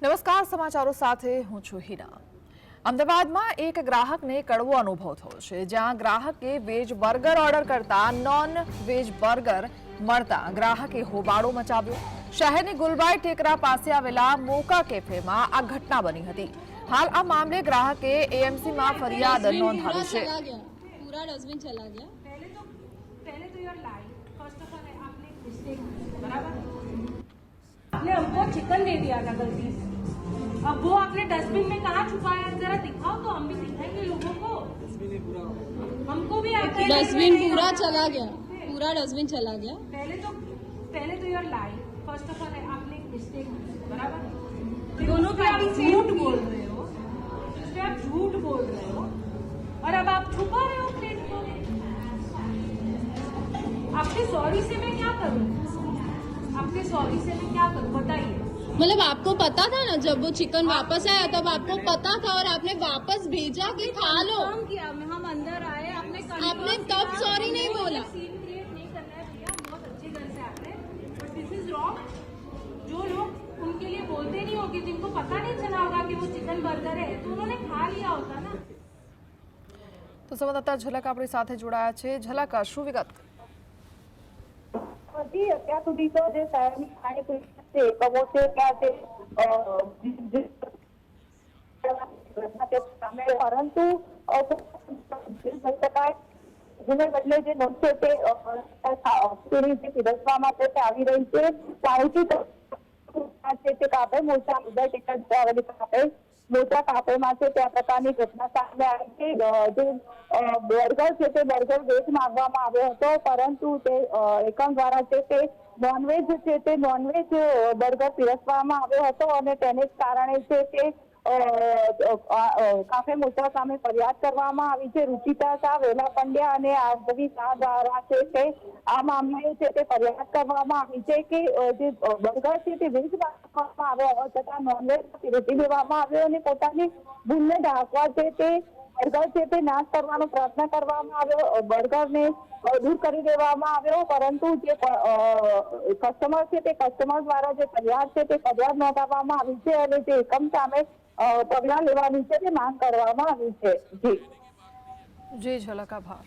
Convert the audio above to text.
નમસ્કાર, સમાચારો સાથે હું છું હિના। અમદાવાદમાં એક ગ્રાહકને કડવો અનુભવ થયો છે, જ્યાં ગ્રાહકે વેજ બર્ગર ઓર્ડર કરતા નોન વેજ બર્ગર મળતા ગ્રાહકે હોબાળો મચાવ્યો। શહેરની ગુલબાઈ ટેકરા પાસે આવેલા મોકા કેફેમાં આ ઘટના બની હતી। હાલ આ મામલે ગ્રાહકે એએમસીમાં ફરિયાદ નોંધાવી છે। पूरा डस्टबिन चला गया। पहले तो यार लाइट फर्स्ट ऑफ ऑल आपने मिस्टेक बराबर आपने हमको चिकन दे दिया था गलती से। अब वो आपने डस्टबिन में कहाँ छुपाया जरा दिखाओ तो हम भी दिखाएंगे लोगों को। हमको भी डस्टबिन पूरा चला गया, पूरा डस्टबिन चला गया। पहले तो यार लाइट फर्स्ट ऑफ ऑल आपने मिस्टेक बराबर दोनों पे आप झूठ बोल रहे हो, इस पे आप झूठ बोल रहे हो और अब आप छुपा रहे हो प्लेट को। आपके सॉरी से मैं क्या करूं? आपके सॉरी से मैं क्या करूं बताइए। मतलब आपको पता था ना, जब वो चिकन वापस आया तब आपको पता था और आपने वापस भेजा कि खा लो। किया हम अंदर आए आपने तब सॉरी नहीं बोला। सीन क्रिएट नहीं करना है भैया, बहुत अच्छे घर से आते हैं बट दिस इज रॉन्ग। जो लोग उनके लिए बोलते नहीं होंगे, जिनको पता नहीं चला होगा कि वो चिकन बर्गर है, तो उन्होंने खा लिया होता ना। તો સંવાદદાતા ઝલક આપણી સાથે જોડાયા છે। ઝલક, શું વિગત? जी અત્યાર સુધી તો જે શહેરની ખાણીપીણી છે એકમો છે ત્યાં જે પરંતુ જેને બદલે જે નોંધ છે તે પીરસવા માટે આવી રહી છે। જાણીતી છે તે કાપે મોટા મુદ્દા ટિકટ આવેલી કાપે મોટા કાપેમાં છે ત્યાં પ્રકારની ઘટના સામે આવી છે। જે બર્ગર છે તે બર્ગર વેજ માંગવામાં આવ્યો હતો, પરંતુ તે એકમ દ્વારા છે તે નોનવેજ છે તે નોનવેજ બર્ગર પીરસવામાં આવ્યો હતો અને તેને જ કારણે છે તે કાફે મોટા સામે ફરિયાદ કરવામાં આવી છે। રુચિતા શાહ, વેલા પંડ્યા અને આરવી શાહ દ્વારા છે તે આ મામલે છે તે ફરિયાદ કરવામાં આવી છે કે જે બર્ગર છે તે વેજ માંગવામાં આવ્યો હોવા છતાં નોનવેજ પીરસી દેવામાં આવ્યો અને પોતાની ભૂલને ઢાંકવા છે તે બર્ગર છે તે નાશ કરવાનો પ્રયત્ન કરવામાં આવ્યો, બર્ગરને દૂર કરી દેવામાં આવ્યો, પરંતુ જે કસ્ટમર છે તે કસ્ટમર દ્વારા જે ફરિયાદ છે તે ફરિયાદ નોંધાવવામાં આવી છે અને જે એકમ સામે પગલાં લેવાની છે તે માંગ કરવામાં આવી છે। જી જી ઝલક, આભાર।